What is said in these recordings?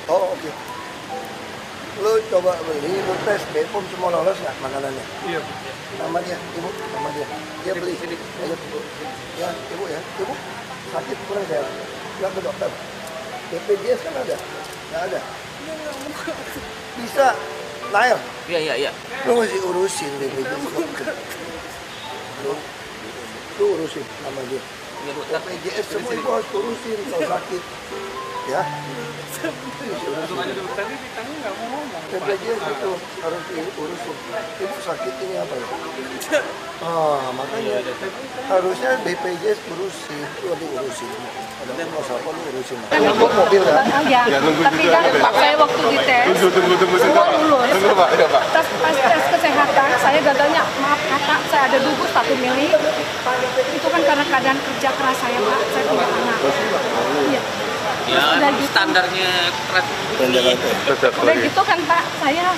Oh, oke. Lu coba beli, lu tes Bepom semua lolos nggak makanannya? Iya. Nama dia, ibu, nama dia. Dia beli. Ayo, ibu. Ya, ibu ya. Ibu sakit kurang sehat. Bilang ke dokter. BPJS kan ada? Nggak ada. Bisa. Nair. Iya. Lu masih urusin BPJS. Lu urusin sama dia. Iya, Bu. BPJS semua ibu harus urusin kalau sakit. Ya. Tadi ditanya nggak mau ngomong. BPJS itu harus diurusin. Ibu sakit ini apa ya? Makanya harusnya BPJS urusin, lu diurusin. Ada masalah apa lu urusin? Nunggu mobil kan? Ya, tapi kan Pak saya waktu dites, Tunggu semua lulus. Tunggu Pak, ya Pak. Pas tes kesehatan, saya gagalnya, maaf kakak, saya ada gugus 1 mili. Itu kan karena keadaan kerja keras saya Pak, saya punya anak. Iya. Ya, Udah gitu. standarnya keras. Udah gitu kan Pak, saya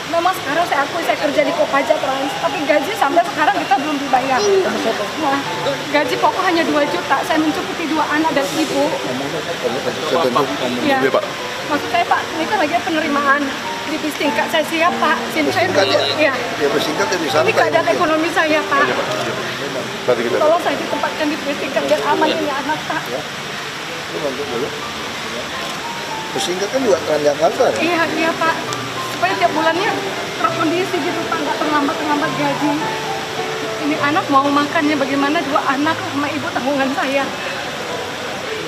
memang sekarang saya akui saya kerja di Kopaja Trans, tapi gaji sampai sekarang kita belum dibayar. Nah, gaji pokok hanya 2 juta, saya mencukupi 2 anak dan ibu. Ya. Maksud saya Pak, ini kan lagi penerimaan di tingkat saya siap Pak, SIM saya Ya bersingkat ya bisa. ini keadaan ekonomi saya Pak. Tolong saya ditempatkan di tingkat biar aman ini anak Pak. Lu bantu dulu. Bersingkat kan juga Transjakarta. Iya Pak, supaya tiap bulannya terkondisi gitu Pak, nggak terlambat gaji. Ini anak mau makannya bagaimana, 2 anak sama ibu tanggungan saya.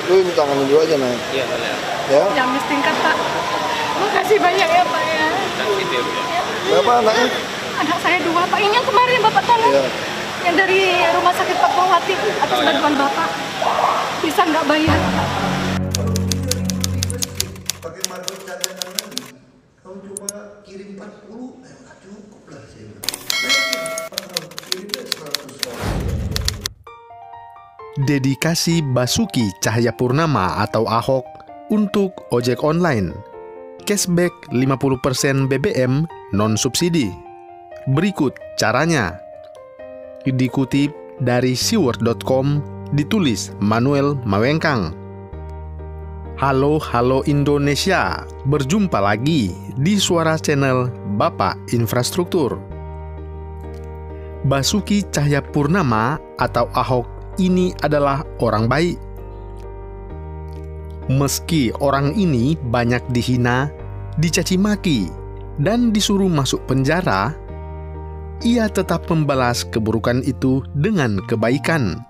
Lu ini tangan dulu aja Nay. Iya, boleh. Ya. Yang tingkat Pak. Makasih banyak ya Pak ya. Sakit ya, Bu. Berapa anaknya? Anak saya 2 Pak, ini yang kemarin Bapak tolong. Iya. Yang dari Rumah Sakit Fatmawati atas bantuan Bapak. Bisa nggak bayar? Pakai market cadangan lagi. Kamu coba kirim 40, nggak cukup lah saya bilang. Kirimnya 100. Dedikasi Basuki Cahayapurnama atau Ahok untuk ojek online. Cashback 50% BBM non-subsidi. Berikut caranya. Dikutip dari siword.com, ditulis Manuel Mawengkang. Halo Indonesia, berjumpa lagi di Suara Channel Bapak Infrastruktur. Basuki Cahayapurnama atau Ahok ini adalah orang baik. Meski orang ini banyak dihina, dicaci maki, dan disuruh masuk penjara, ia tetap membalas keburukan itu dengan kebaikan.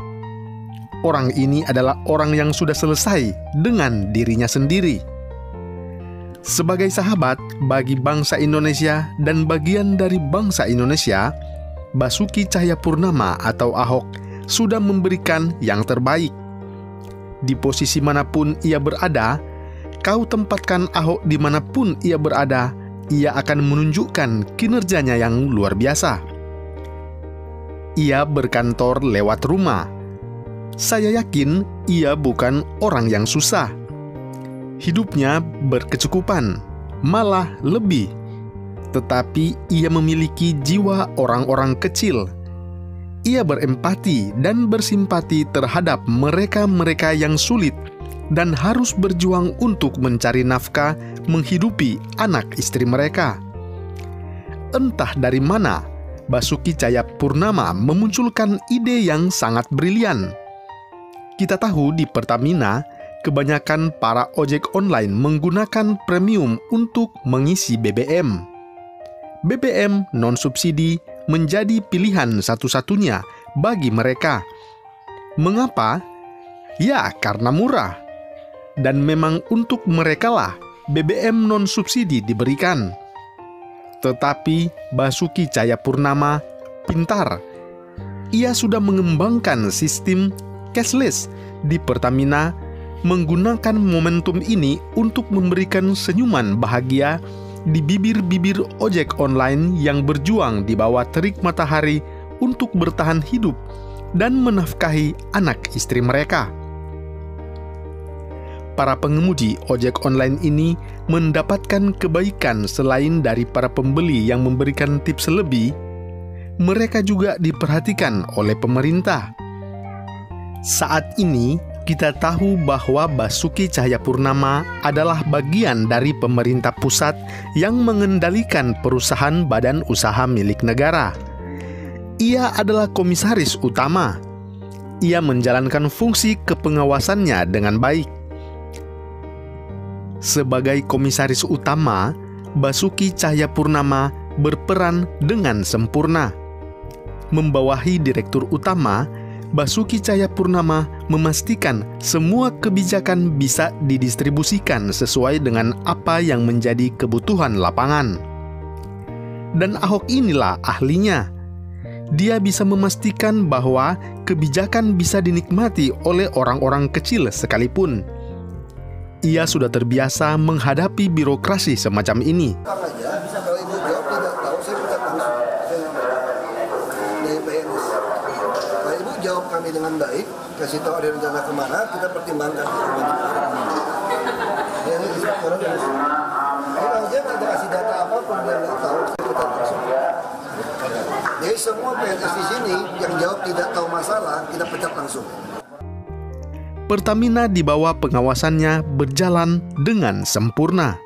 Orang ini adalah orang yang sudah selesai dengan dirinya sendiri. Sebagai sahabat bagi bangsa Indonesia dan bagian dari bangsa Indonesia, Basuki Cahayapurnama atau Ahok sudah memberikan yang terbaik. Di posisi manapun ia berada, kau tempatkan Ahok dimanapun ia berada, ia akan menunjukkan kinerjanya yang luar biasa. Ia berkantor lewat rumah. Saya yakin ia bukan orang yang susah. Hidupnya berkecukupan, malah lebih. Tetapi ia memiliki jiwa orang-orang kecil. Ia berempati dan bersimpati terhadap mereka-mereka yang sulit dan harus berjuang untuk mencari nafkah menghidupi anak istri mereka. Entah dari mana, Basuki Cahayapurnama memunculkan ide yang sangat brilian. Kita tahu di Pertamina, kebanyakan para ojek online menggunakan premium untuk mengisi BBM. BBM non-subsidi menjadi pilihan satu-satunya bagi mereka. Mengapa? Ya, karena murah. Dan memang untuk merekalah BBM non-subsidi diberikan. Tetapi Basuki Cahayapurnama pintar. Ia sudah mengembangkan sistem cashless di Pertamina, menggunakan momentum ini untuk memberikan senyuman bahagia di bibir-bibir ojek online yang berjuang di bawah terik matahari untuk bertahan hidup dan menafkahi anak istri mereka. Para pengemudi ojek online ini mendapatkan kebaikan selain dari para pembeli yang memberikan tips lebih, mereka juga diperhatikan oleh pemerintah. Saat ini, kita tahu bahwa Basuki Cahayapurnama adalah bagian dari pemerintah pusat yang mengendalikan perusahaan badan usaha milik negara. Ia adalah komisaris utama. Ia menjalankan fungsi kepengawasannya dengan baik. Sebagai komisaris utama, Basuki Cahayapurnama berperan dengan sempurna. Membawahi direktur utama, Basuki Cahayapurnama memastikan semua kebijakan bisa didistribusikan sesuai dengan apa yang menjadi kebutuhan lapangan. Dan Ahok inilah ahlinya. Dia bisa memastikan bahwa kebijakan bisa dinikmati oleh orang-orang kecil sekalipun. Ia sudah terbiasa menghadapi birokrasi semacam ini. Kalau ibu jawab tidak tahu, saya minta langsung dari PNS. Kalau ibu jawab kami dengan baik, kasih tahu ada rencana kemana, kita pertimbangkan. Ya, sekarang kalau dia tidak kasih data apapun, dia nggak tahu, saya minta langsung. Jadi semua PNS di sini yang jawab tidak tahu masalah, kita pecat langsung. Pertamina di bawah pengawasannya berjalan dengan sempurna.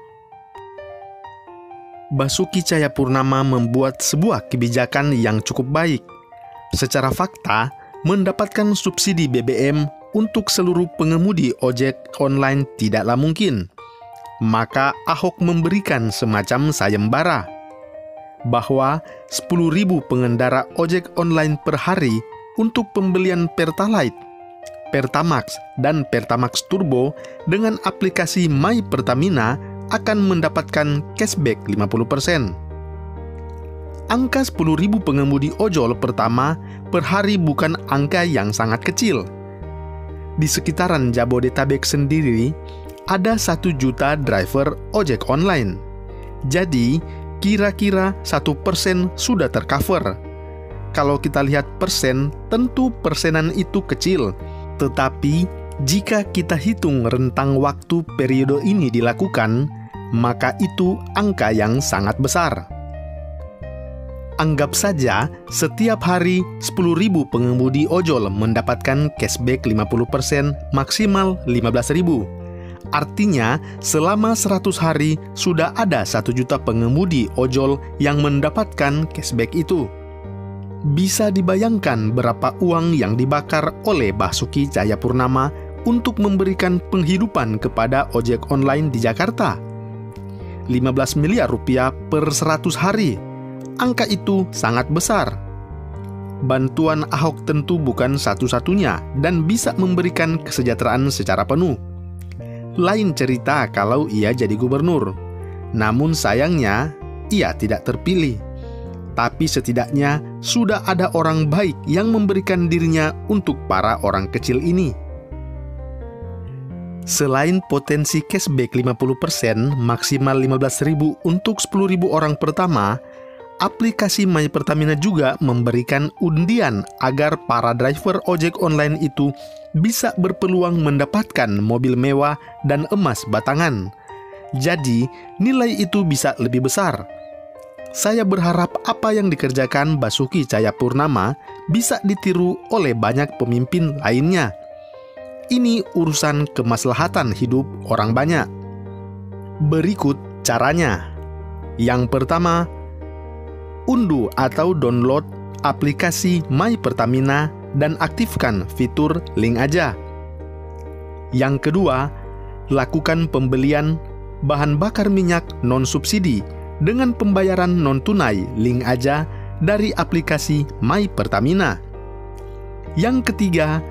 Basuki Cahayapurnama membuat sebuah kebijakan yang cukup baik. Secara fakta, mendapatkan subsidi BBM untuk seluruh pengemudi ojek online tidaklah mungkin. Maka Ahok memberikan semacam sayembara bahwa 10.000 pengendara ojek online per hari untuk pembelian Pertalite, Pertamax, dan Pertamax Turbo dengan aplikasi My Pertamina akan mendapatkan cashback 50%. Angka 10.000 pengemudi ojol pertama per hari bukan angka yang sangat kecil. Di sekitaran Jabodetabek sendiri, ada 1 juta driver ojek online. Jadi, kira-kira 1% sudah tercover. Kalau kita lihat persen, tentu persenan itu kecil. Tetapi, jika kita hitung rentang waktu periode ini dilakukan, maka itu angka yang sangat besar. Anggap saja setiap hari 10.000 pengemudi ojol mendapatkan cashback 50% maksimal 15.000. Artinya, selama 100 hari sudah ada 1 juta pengemudi ojol yang mendapatkan cashback itu. Bisa dibayangkan berapa uang yang dibakar oleh Basuki Cahayapurnama untuk memberikan penghidupan kepada ojek online di Jakarta. 15 miliar rupiah per 100 hari. Angka itu sangat besar. Bantuan Ahok tentu bukan satu-satunya dan bisa memberikan kesejahteraan secara penuh. Lain cerita kalau ia jadi gubernur. Namun sayangnya, ia tidak terpilih. Tapi setidaknya sudah ada orang baik yang memberikan dirinya untuk para orang kecil ini. Selain potensi cashback 50% maksimal 15.000 untuk 10.000 orang pertama, aplikasi My Pertamina juga memberikan undian agar para driver ojek online itu bisa berpeluang mendapatkan mobil mewah dan emas batangan. Jadi, nilai itu bisa lebih besar. Saya berharap apa yang dikerjakan Basuki Cahayapurnama bisa ditiru oleh banyak pemimpin lainnya. Ini urusan kemaslahatan hidup orang banyak. Berikut caranya. Yang pertama, unduh atau download aplikasi My Pertamina dan aktifkan fitur link aja. Yang kedua, lakukan pembelian bahan bakar minyak non-subsidi dengan pembayaran non-tunai link aja dari aplikasi My Pertamina. Yang ketiga,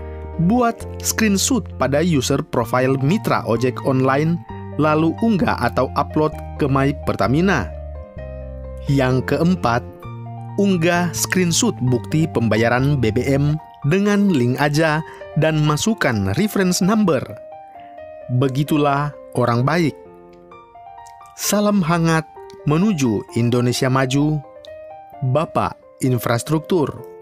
buat screenshot pada user profile mitra ojek online, lalu unggah atau upload ke My Pertamina. Yang keempat, unggah screenshot bukti pembayaran BBM dengan link aja dan masukkan reference number. Begitulah orang baik. Salam hangat menuju Indonesia Maju, Bapak Infrastruktur.